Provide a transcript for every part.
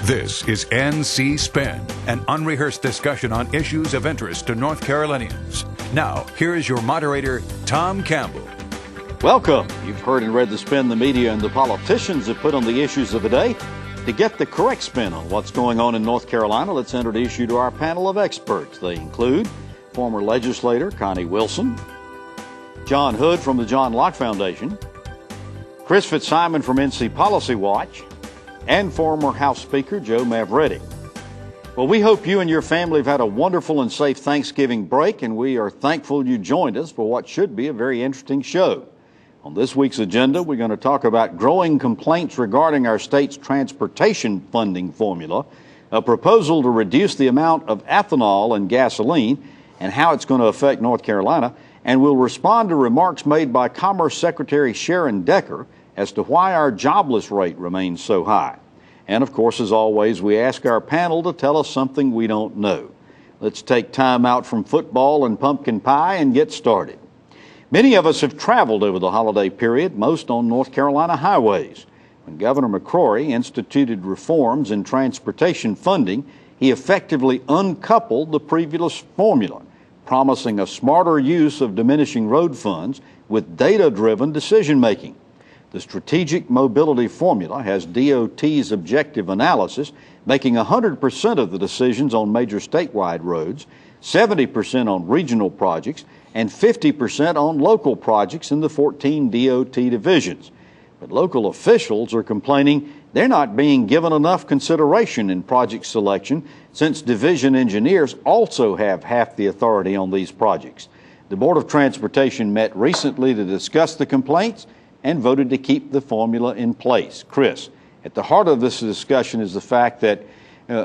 This is NC Spin, an unrehearsed discussion on issues of interest to North Carolinians. Now, here is your moderator, Tom Campbell. Welcome. You've heard and read the spin the media and the politicians have put on the issues of the day. To get the correct spin on what's going on in North Carolina, let's introduce you to our panel of experts. They include former legislator Connie Wilson, John Hood from the John Locke Foundation, Chris Fitzsimon from NC Policy Watch, and former House Speaker Joe Mavretic. Well, we hope you and your family have had a wonderful and safe Thanksgiving break, and we are thankful you joined us for what should be a very interesting show. On this week's agenda, we're going to talk about growing complaints regarding our state's transportation funding formula, a proposal to reduce the amount of ethanol in gasoline, and how it's going to affect North Carolina, and we'll respond to remarks made by Commerce Secretary Sharon Decker as to why our jobless rate remains so high. And of course, as always, we ask our panel to tell us something we don't know. Let's take time out from football and pumpkin pie and get started. Many of us have traveled over the holiday period, most on North Carolina highways. When Governor McCrory instituted reforms in transportation funding, he effectively uncoupled the previous formula, promising a smarter use of diminishing road funds with data-driven decision-making. The strategic mobility formula has DOT's objective analysis making 100% of the decisions on major statewide roads, 70% on regional projects, and 50% on local projects in the 14 DOT divisions. But local officials are complaining they're not being given enough consideration in project selection since division engineers also have half the authority on these projects. The Board of Transportation met recently to discuss the complaints and voted to keep the formula in place. Chris, at the heart of this discussion is the fact that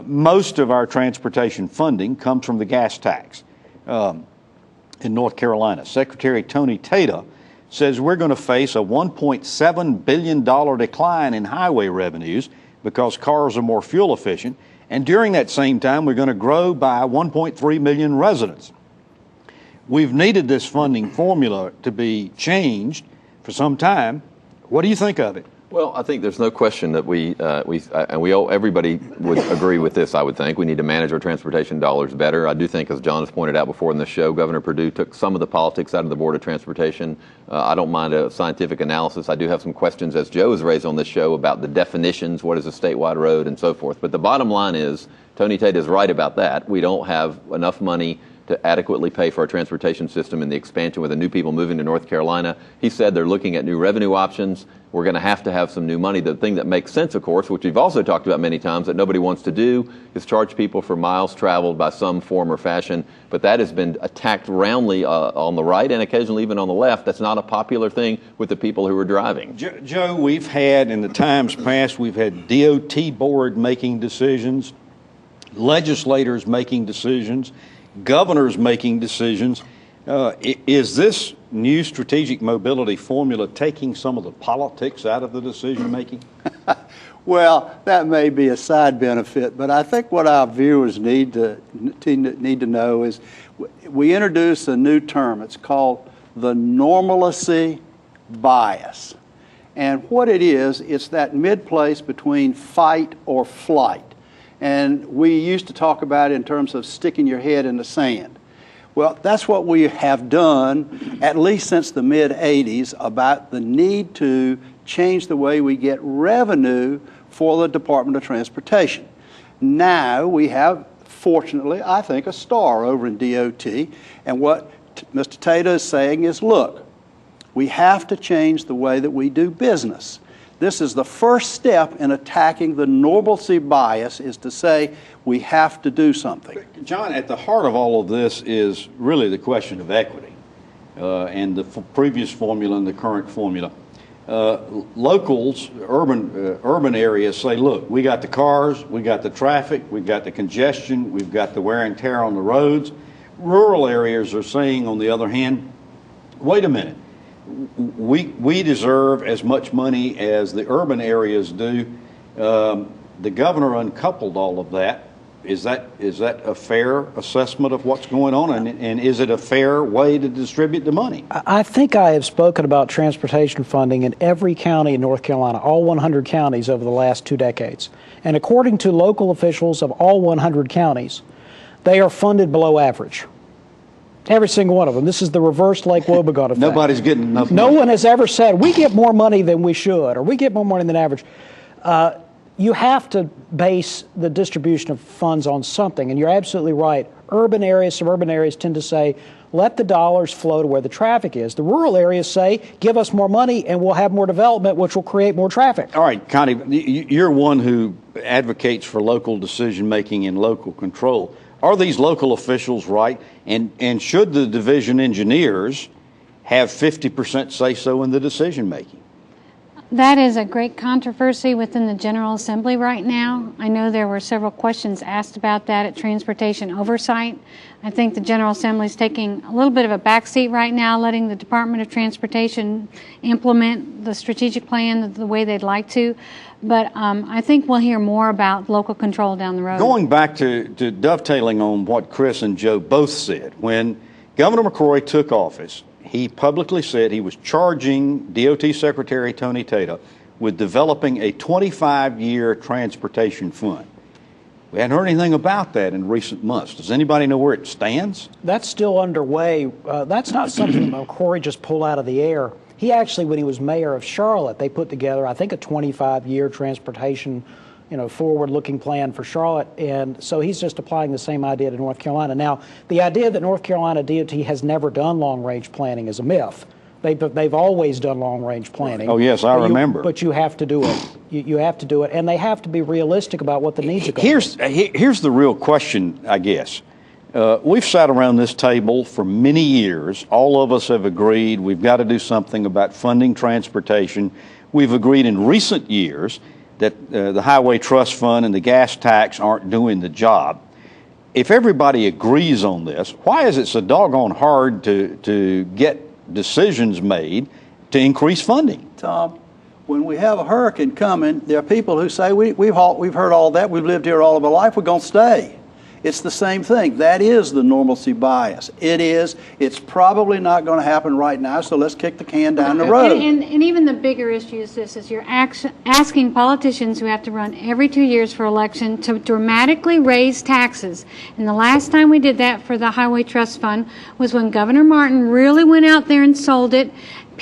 most of our transportation funding comes from the gas tax in North Carolina. Secretary Tony Tata says we're going to face a $1.7 billion decline in highway revenues because cars are more fuel efficient, and during that same time we're going to grow by 1.3 million residents. We've needed this funding formula to be changed for some time. What do you think of it? Well, I think there's no question that everybody would agree with this. I would think we need to manage our transportation dollars better. I do think, as John has pointed out before in the show, Governor Perdue took some of the politics out of the Board of Transportation. I don't mind a scientific analysis. I do have some questions, as Joe has raised on this show, about the definitions, what is a statewide road, and so forth. But the bottom line is, Tony Tate is right about that. We don't have enough money to adequately pay for our transportation system and the expansion with the new people moving to North Carolina. He said they're looking at new revenue options. We're going to have some new money. The thing that makes sense, of course, which we've also talked about many times that nobody wants to do, is charge people for miles traveled by some form or fashion. But that has been attacked roundly on the right and occasionally even on the left. That's not a popular thing with the people who are driving. Joe, we've had, in the times past, we've had DOT board making decisions, legislators making decisions, governors making decisions. Is this new strategic mobility formula taking some of the politics out of the decision making? Well, that may be a side benefit, but I think what our viewers need to know is we introduce a new term. It's called the normalcy bias. And what it is, it's that mid-place between fight or flight. And we used to talk about it in terms of sticking your head in the sand. Well, that's what we have done, at least since the mid-'80s, about the need to change the way we get revenue for the Department of Transportation. Now we have, fortunately, I think, a star over in DOT. And what Mr. Tata is saying is, look, we have to change the way that we do business. This is the first step in attacking the normalcy bias, is to say we have to do something. John, at the heart of all of this is really the question of equity and the previous formula and the current formula. Locals, urban areas say, look, we got the cars, we got the traffic, we've got the congestion, we've got the wear and tear on the roads. Rural areas are saying, on the other hand, wait a minute. We deserve as much money as the urban areas do. The governor uncoupled all of that Is that a fair assessment of what's going on, and is it a fair way to distribute the money? I think I have spoken about transportation funding in every county in North Carolina, all 100 counties over the last 2 decades. And according to local officials of all 100 counties, they are funded below average. Every single one of them. This is the reverse Lake Wobegon effect. Nobody's getting enough No money. one has ever said, we get more money than we should, or we get more money than average. You have to base the distribution of funds on something, and you're absolutely right. Urban areas, suburban areas tend to say, let the dollars flow to where the traffic is. The rural areas say, give us more money and we'll have more development, which will create more traffic. All right, Connie, you're one who advocates for local decision-making and local control. Are these local officials right? And should the division engineers have 50% say-so in the decision-making? That is a great controversy within the General Assembly right now. I know there were several questions asked about that at Transportation Oversight. I think the General Assembly is taking a little bit of a backseat right now, letting the Department of Transportation implement the strategic plan the way they'd like to. But I think we'll hear more about local control down the road. Going back to dovetailing on what Chris and Joe both said, when Governor McCrory took office, he publicly said he was charging DOT Secretary Tony Tata with developing a 25-year transportation fund. We hadn't heard anything about that in recent months. Does anybody know where it stands? That's still underway. That's not something McCrory just pulled out of the air. He actually, when he was mayor of Charlotte, they put together, I think, a 25-year transportation, forward-looking plan for Charlotte, and so he's just applying the same idea to North Carolina. Now, the idea that North Carolina DOT has never done long-range planning is a myth. They've always done long-range planning. Oh, yes, I remember. But you have to do it. You have to do it, and they have to be realistic about what the needs are going to be. Here's the real question, I guess. We've sat around this table for many years. All of us have agreed we've got to do something about funding transportation. We've agreed in recent years that the Highway Trust Fund and the gas tax aren't doing the job. If everybody agrees on this, why is it so doggone hard to get decisions made to increase funding? Tom, when we have a hurricane coming, there are people who say, we've heard all that, we've lived here all of our life, we're going to stay. It's the same thing. That is the normalcy bias. It is. It's probably not going to happen right now, so let's kick the can down the road. And even the bigger issue is this, is you're asking politicians who have to run every 2 years for election to dramatically raise taxes. And the last time we did that for the Highway Trust Fund was when Governor Martin really went out there and sold it.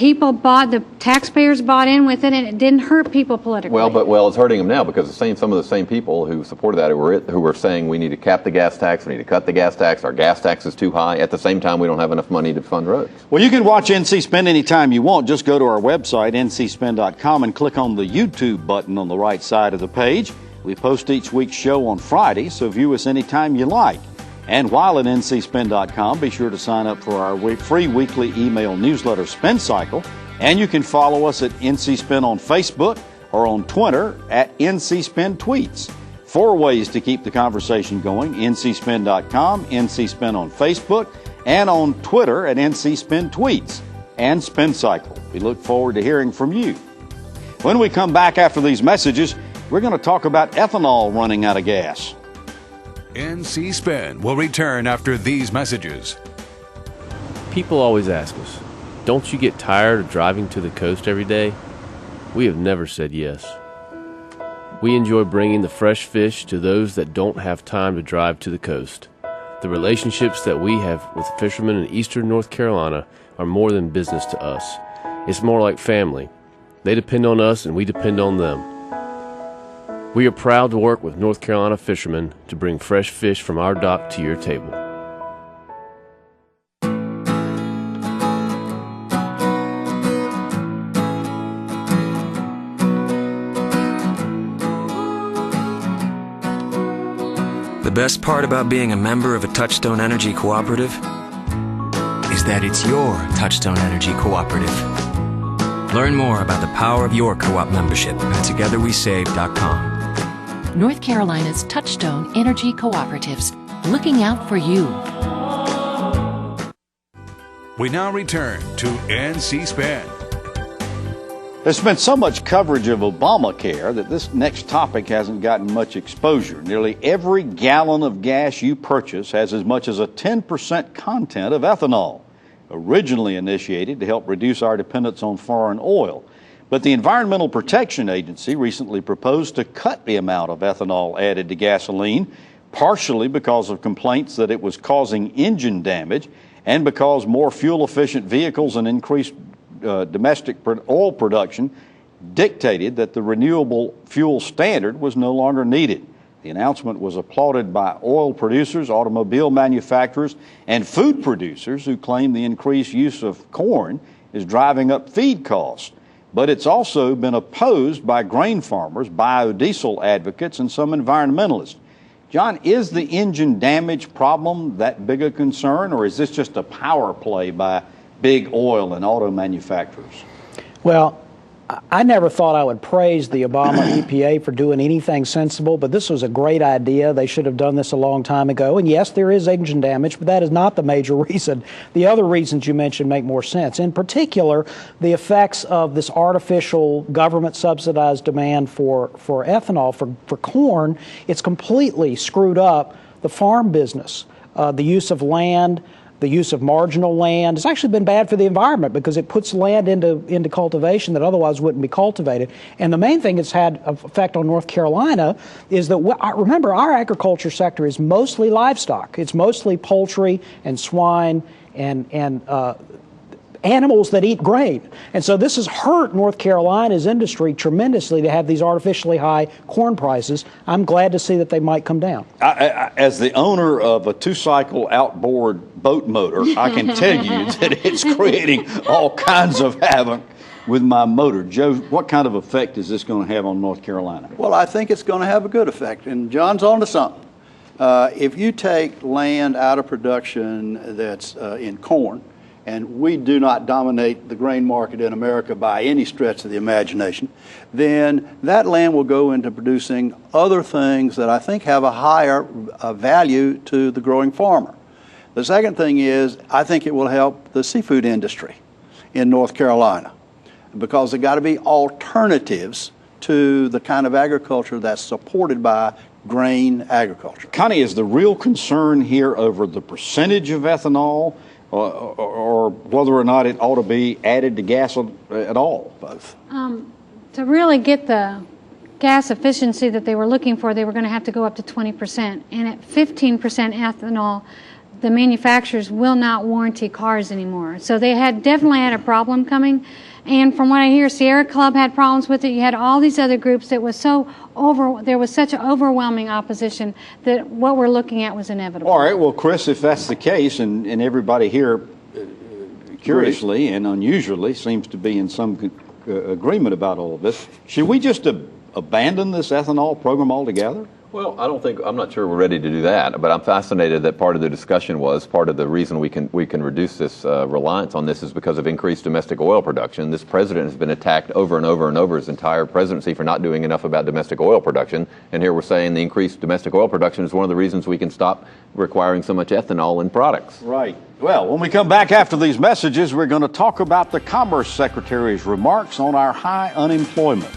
The taxpayers bought in with it, and it didn't hurt people politically. Well, it's hurting them now because some of the same people who supported that who were saying we need to cap the gas tax, we need to cut the gas tax, our gas tax is too high. At the same time, we don't have enough money to fund roads. Well, you can watch NC Spend anytime you want. Just go to our website, ncspend.com, and click on the YouTube button on the right side of the page. We post each week's show on Friday, so view us anytime you like. And while at ncspend.com, be sure to sign up for our free weekly email newsletter, Spend Cycle. And you can follow us at NC Spend on Facebook or on Twitter at NC Spend Tweets. 4 ways to keep the conversation going: ncspend.com, NC Spend on Facebook, and on Twitter at NC Spend Tweets and Spend Cycle. We look forward to hearing from you. When we come back after these messages, we're going to talk about ethanol running out of gas. NC Spend will return after these messages. People always ask us, don't you get tired of driving to the coast every day? We have never said yes. We enjoy bringing the fresh fish to those that don't have time to drive to the coast. The relationships that we have with fishermen in eastern North Carolina are more than business to us. It's more like family. They depend on us and we depend on them. We are proud to work with North Carolina fishermen to bring fresh fish from our dock to your table. The best part about being a member of a Touchstone Energy Cooperative is that it's your Touchstone Energy Cooperative. Learn more about the power of your co-op membership at togetherwesave.com. North Carolina's Touchstone Energy Cooperatives, looking out for you. We now return to NC Spend. There's been so much coverage of Obamacare that this next topic hasn't gotten much exposure. Nearly every gallon of gas you purchase has as much as a 10% content of ethanol, originally initiated to help reduce our dependence on foreign oil. But the Environmental Protection Agency recently proposed to cut the amount of ethanol added to gasoline, partially because of complaints that it was causing engine damage and because more fuel-efficient vehicles and increased domestic oil production dictated that the renewable fuel standard was no longer needed. The announcement was applauded by oil producers, automobile manufacturers, and food producers who claim the increased use of corn is driving up feed costs. But it's also been opposed by grain farmers, biodiesel advocates, and some environmentalists. John, is the engine damage problem that big a concern, or is this just a power play by big oil and auto manufacturers? Well, I never thought I would praise the Obama EPA for doing anything sensible, but this was a great idea. They should have done this a long time ago. And yes, there is engine damage, but that is not the major reason. The other reasons you mentioned make more sense. In particular, the effects of this artificial government-subsidized demand for ethanol, for corn, it's completely screwed up the farm business, the use of land, the use of marginal land. It's actually been bad for the environment because it puts land into cultivation that otherwise wouldn't be cultivated. And the main thing it's had an effect on North Carolina is that, remember, our agriculture sector is mostly livestock. It's mostly poultry and swine and animals that eat grain. And so this has hurt North Carolina's industry tremendously to have these artificially high corn prices. I'm glad to see that they might come down. As the owner of a two-cycle outboard boat motor, I can tell you that it's creating all kinds of havoc with my motor. Joe, what kind of effect is this going to have on North Carolina? Well, I think it's going to have a good effect, and John's on to something. If you take land out of production that's in corn, and we do not dominate the grain market in America by any stretch of the imagination, then that land will go into producing other things that I think have a higher value to the growing farmer. The second thing is, I think it will help the seafood industry in North Carolina because there got to be alternatives to the kind of agriculture that's supported by grain agriculture. Connie, is the real concern here over the percentage of ethanol or whether or not it ought to be added to gas at all? Both. To really get the gas efficiency that they were looking for, they were going to have to go up to 20%. And at 15% ethanol, the manufacturers will not warranty cars anymore. So they definitely had a problem coming. And from what I hear, Sierra Club had problems with it. You had all these other groups that was there was such an overwhelming opposition that what we're looking at was inevitable. All right, well, Chris, if that's the case, and everybody here curiously and unusually seems to be in some agreement about all of this, should we just abandon this ethanol program altogether? Well, I'm not sure we're ready to do that, but I'm fascinated that part of the discussion was part of the reason we can reduce this reliance on this is because of increased domestic oil production. This president has been attacked over and over and over his entire presidency for not doing enough about domestic oil production, and here we're saying the increased domestic oil production is one of the reasons we can stop requiring so much ethanol in products. Right. Well, when we come back after these messages, we're going to talk about the Commerce Secretary's remarks on our high unemployment.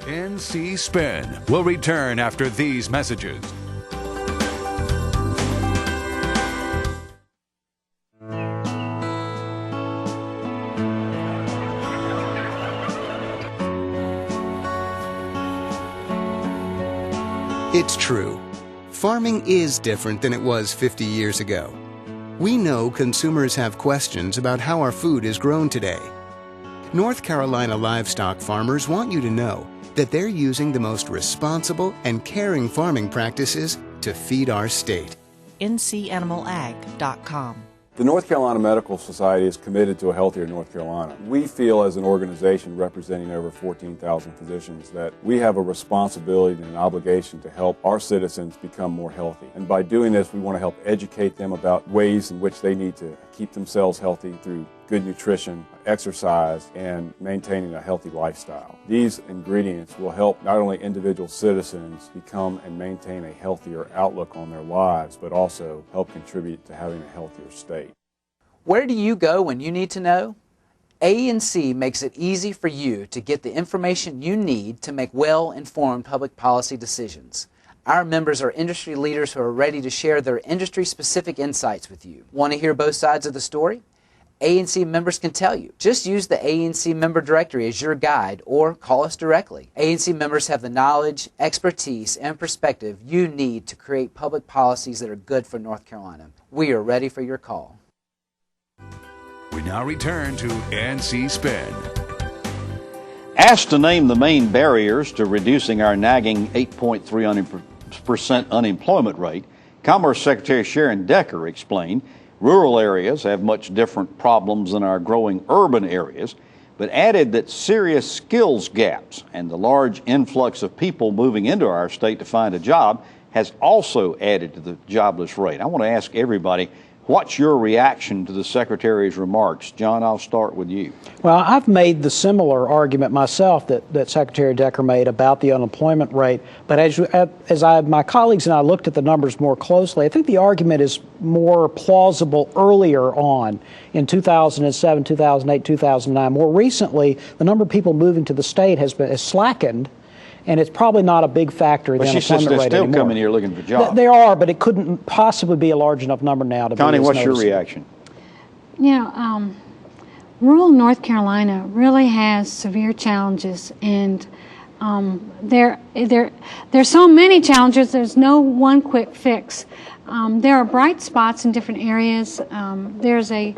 NC Spin will return after these messages. It's true. Farming is different than it was 50 years ago. We know consumers have questions about how our food is grown today. North Carolina livestock farmers want you to know that they're using the most responsible and caring farming practices to feed our state. ncanimalag.com. The North Carolina Medical Society is committed to a healthier North Carolina. We feel as an organization representing over 14,000 physicians that we have a responsibility and an obligation to help our citizens become more healthy. And by doing this, we want to help educate them about ways in which they need to keep themselves healthy through good nutrition, exercise, and maintaining a healthy lifestyle. These ingredients will help not only individual citizens become and maintain a healthier outlook on their lives, but also help contribute to having a healthier state. Where do you go when you need to know? AEC makes it easy for you to get the information you need to make well-informed public policy decisions. Our members are industry leaders who are ready to share their industry-specific insights with you. Want to hear both sides of the story? ANC members can tell you. Just use the ANC member directory as your guide or call us directly. ANC members have the knowledge, expertise, and perspective you need to create public policies that are good for North Carolina. We are ready for your call. We now return to NC Spin. Asked to name the main barriers to reducing our nagging 8.3% unemployment rate, Commerce Secretary Sharon Decker explained rural areas have much different problems than our growing urban areas, but added that serious skills gaps and the large influx of people moving into our state to find a job has also added to the jobless rate. I want to ask everybody, what's your reaction to the Secretary's remarks? John, I'll start with you. Well, I've made the similar argument myself that Secretary Decker made about the unemployment rate. But as my colleagues and I looked at the numbers more closely, I think the argument is more plausible earlier on in 2007, 2008, 2009. More recently, the number of people moving to the state has slackened. And it's probably not a big factor in the unemployment rate anymore. But she says they're still coming here looking for jobs. They are, but it couldn't possibly be a large enough number now to be. Connie, what's your reaction? You know, rural North Carolina really has severe challenges, and there's so many challenges. There's no one quick fix. There are bright spots in different areas. There's a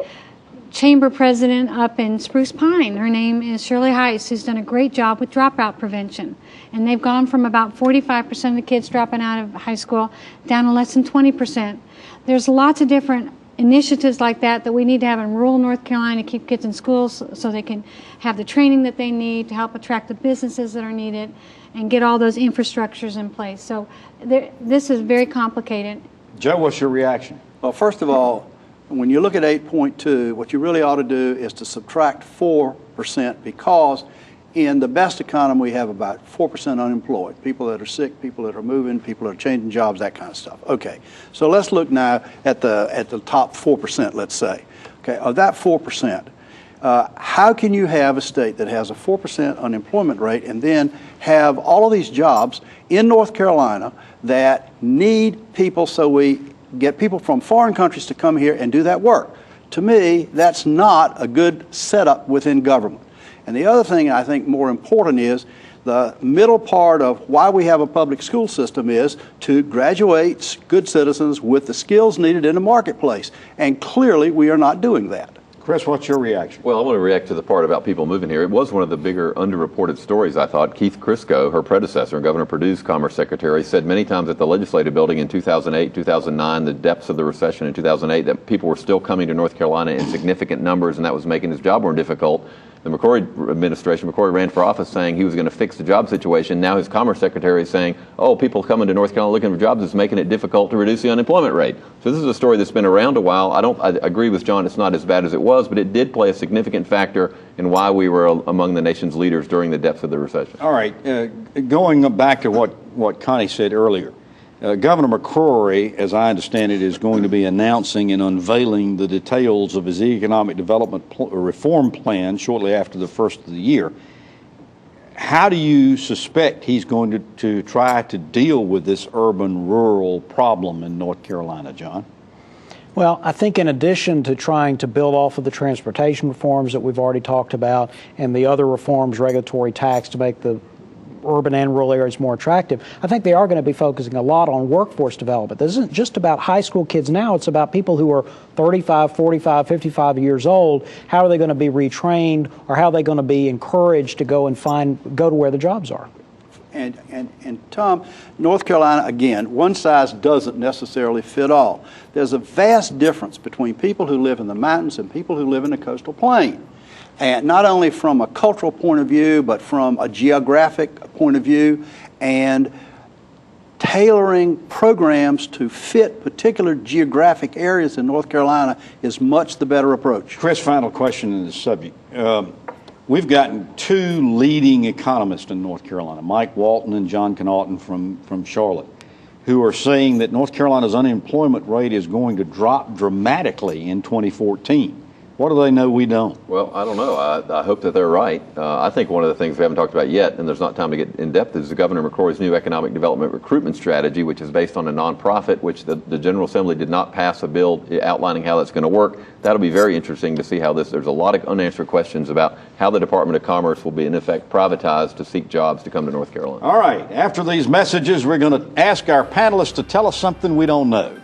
chamber president up in Spruce Pine. Her name is Shirley Heiss, who's done a great job with dropout prevention. And they've gone from about 45% of the kids dropping out of high school down to less than 20%. There's lots of different initiatives like that we need to have in rural North Carolina to keep kids in schools so they can have the training that they need to help attract the businesses that are needed and get all those infrastructures in place. So this is very complicated. Joe, what's your reaction? Well, first of all, when you look at 8.2, what you really ought to do is to subtract 4%, because in the best economy we have about 4% unemployed, people that are sick, people that are moving, people that are changing jobs, that kind of stuff. Okay, so let's look now at the top 4%, let's say. Okay, of that 4%, how can you have a state that has a 4% unemployment rate and then have all of these jobs in North Carolina that need people, so we get people from foreign countries to come here and do that work? To me, that's not a good setup within government. And the other thing I think more important is the middle part of why we have a public school system is to graduate good citizens with the skills needed in the marketplace. And clearly we are not doing that. Chris, what's your reaction? Well, I want to react to the part about people moving here. It was one of the bigger underreported stories, I thought. Keith Crisco, her predecessor, Governor Perdue's Commerce Secretary, said many times at the legislative building in 2008, 2009, the depths of the recession in 2008, that people were still coming to North Carolina in significant numbers, and that was making his job more difficult. The McCrory administration, McCrory ran for office saying he was going to fix the job situation. Now his Commerce Secretary is saying, oh, people coming to North Carolina looking for jobs is making it difficult to reduce the unemployment rate. So this is a story that's been around a while. I agree with John, it's not as bad as it was, but it did play a significant factor in why we were among the nation's leaders during the depths of the recession. All right, going back to what Connie said earlier, Governor McCrory, as I understand it, is going to be announcing and unveiling the details of his economic development reform plan shortly after the first of the year. How do you suspect he's going to try to deal with this urban-rural problem in North Carolina, John? Well, I think in addition to trying to build off of the transportation reforms that we've already talked about and the other reforms, regulatory tax, to make the urban and rural areas more attractive, I think they are going to be focusing a lot on workforce development. This isn't just about high school kids now, it's about people who are 35, 45, 55 years old. How are they going to be retrained, or how are they going to be encouraged to go to where the jobs are? And Tom, North Carolina, again, one size doesn't necessarily fit all. There's a vast difference between people who live in the mountains and people who live in the coastal plain. And not only from a cultural point of view, but from a geographic point of view, and tailoring programs to fit particular geographic areas in North Carolina is much the better approach. Chris, final question in this subject. We've gotten two leading economists in North Carolina, Mike Walton and John Connaughton from Charlotte, who are saying that North Carolina's unemployment rate is going to drop dramatically in 2014. What do they know we don't? Well, I don't know. I hope that they're right. I think one of the things we haven't talked about yet, and there's not time to get in depth, is the Governor McCrory's new economic development recruitment strategy, which is based on a nonprofit, which the General Assembly did not pass a bill outlining how that's going to work. That'll be very interesting to see how there's a lot of unanswered questions about how the Department of Commerce will be, in effect, privatized to seek jobs to come to North Carolina. All right. After these messages, we're going to ask our panelists to tell us something we don't know.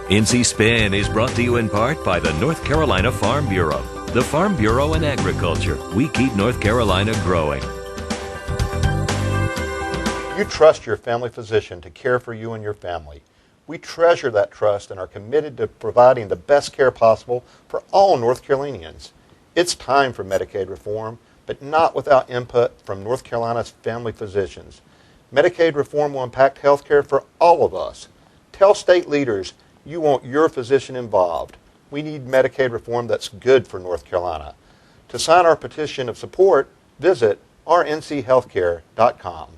NC Spin is brought to you in part by the North Carolina Farm Bureau. The Farm Bureau and Agriculture. We keep North Carolina growing. You trust your family physician to care for you and your family. We treasure that trust and are committed to providing the best care possible for all North Carolinians. It's time for Medicaid reform, but not without input from North Carolina's family physicians. Medicaid reform will impact health care for all of us. Tell state leaders you want your physician involved. We need Medicaid reform that's good for North Carolina. To sign our petition of support, visit rnchealthcare.com.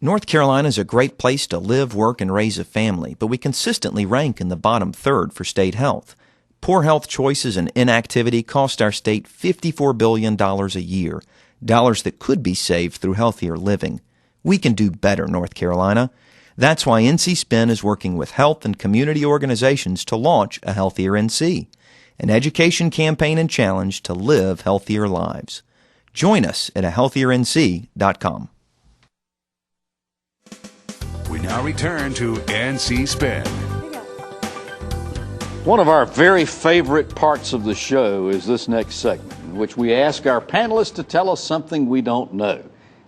North Carolina is a great place to live, work, and raise a family, but we consistently rank in the bottom third for state health. Poor health choices and inactivity cost our state $54 billion a year, dollars that could be saved through healthier living. We can do better, North Carolina. That's why NC Spin is working with health and community organizations to launch a Healthier NC, an education campaign and challenge to live healthier lives. Join us at ahealthierNC.com. We now return to NC Spin. One of our very favorite parts of the show is this next segment, in which we ask our panelists to tell us something we don't know.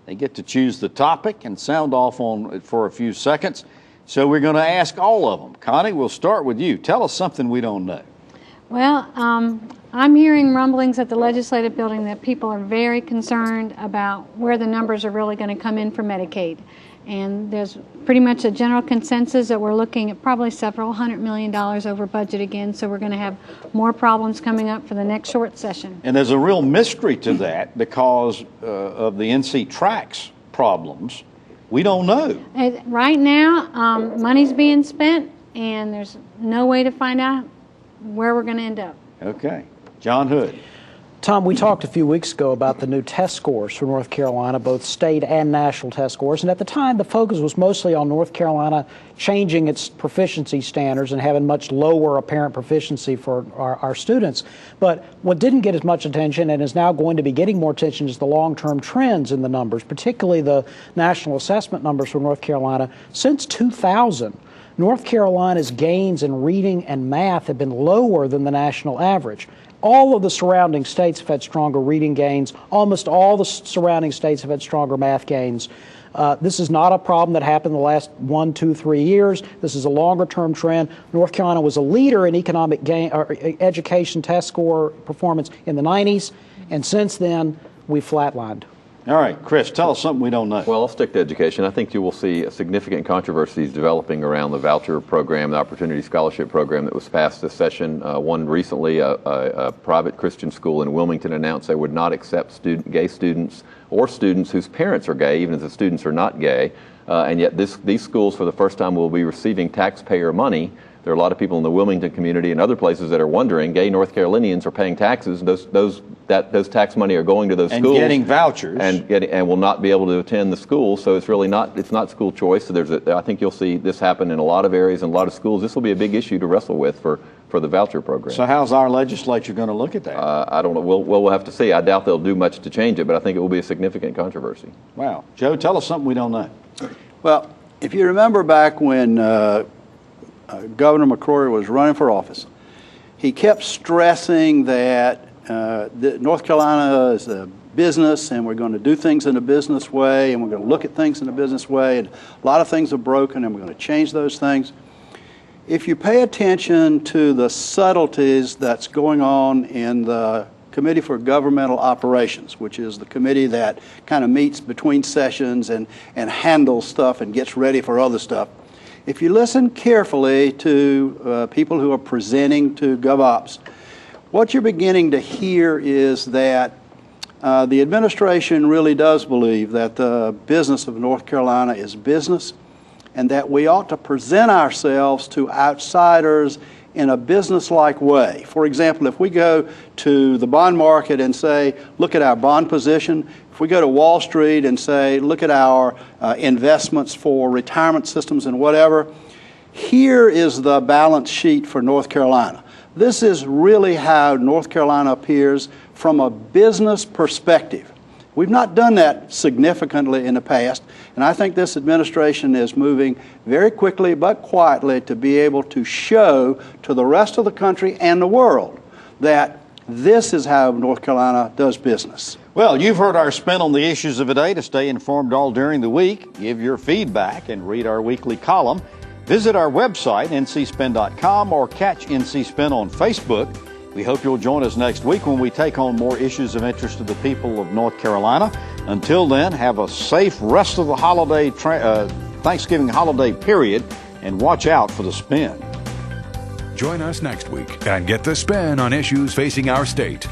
They get to choose the topic and sound off on it for a few seconds. So we're going to ask all of them. Connie, we'll start with you. Tell us something we don't know. Well, I'm hearing rumblings at the legislative building that people are very concerned about where the numbers are really going to come in for Medicaid. And there's pretty much a general consensus that we're looking at probably several $100 million over budget again, so we're going to have more problems coming up for the next short session. And there's a real mystery to that because of the NC Tracks problems. We don't know. Right now, money's being spent, and there's no way to find out where we're going to end up. Okay. John Hood. Tom, we talked a few weeks ago about the new test scores for North Carolina, both state and national test scores. And at the time, the focus was mostly on North Carolina changing its proficiency standards and having much lower apparent proficiency for our students. But what didn't get as much attention and is now going to be getting more attention is the long-term trends in the numbers, particularly the national assessment numbers for North Carolina. Since 2000, North Carolina's gains in reading and math have been lower than the national average. All of the surrounding states have had stronger reading gains. Almost all the surrounding states have had stronger math gains. This is not a problem that happened the last 1, 2, 3 years. This is a longer-term trend. North Carolina was a leader in economic gain or education test score performance in the 90s, and since then, we've flatlined. All right, Chris, tell us something we don't know. Well, I'll stick to education. I think you will see significant controversies developing around the voucher program, the Opportunity Scholarship Program that was passed this session. One recently, a private Christian school in Wilmington announced they would not accept gay students or students whose parents are gay, even if the students are not gay. And yet these schools, for the first time, will be receiving taxpayer money. There are a lot of people in the Wilmington community and other places that are wondering, gay North Carolinians are paying taxes. Those tax money are going to those schools. And getting vouchers. And will not be able to attend the school. So it's really not school choice. So I think you'll see this happen in a lot of areas and a lot of schools. This will be a big issue to wrestle with for the voucher program. So how's our legislature going to look at that? I don't know. We'll have to see. I doubt they'll do much to change it, but I think it will be a significant controversy. Wow. Joe, tell us something we don't know. Well, if you remember back when Governor McCrory was running for office, he kept stressing that North Carolina is a business and we're going to do things in a business way and we're going to look at things in a business way, and a lot of things are broken and we're going to change those things. If you pay attention to the subtleties that's going on in the Committee for Governmental Operations, which is the committee that kind of meets between sessions and handles stuff and gets ready for other stuff, if you listen carefully to people who are presenting to GovOps, what you're beginning to hear is that The administration really does believe that the business of North Carolina is business, and that we ought to present ourselves to outsiders in a business-like way. For example, if we go to the bond market and say, look at our bond position, if we go to Wall Street and say, look at our investments for retirement systems and whatever, here is the balance sheet for North Carolina. This is really how North Carolina appears from a business perspective. We've not done that significantly in the past, and I think this administration is moving very quickly but quietly to be able to show to the rest of the country and the world that this is how North Carolina does business. Well, you've heard our spin on the issues of the day. To stay informed all during the week, give your feedback, and read our weekly column, visit our website, ncspin.com, or catch NC Spin on Facebook. We hope you'll join us next week when we take on more issues of interest to the people of North Carolina. Until then, have a safe rest of the holiday Thanksgiving holiday period, and watch out for the spin. Join us next week and get the spin on issues facing our state.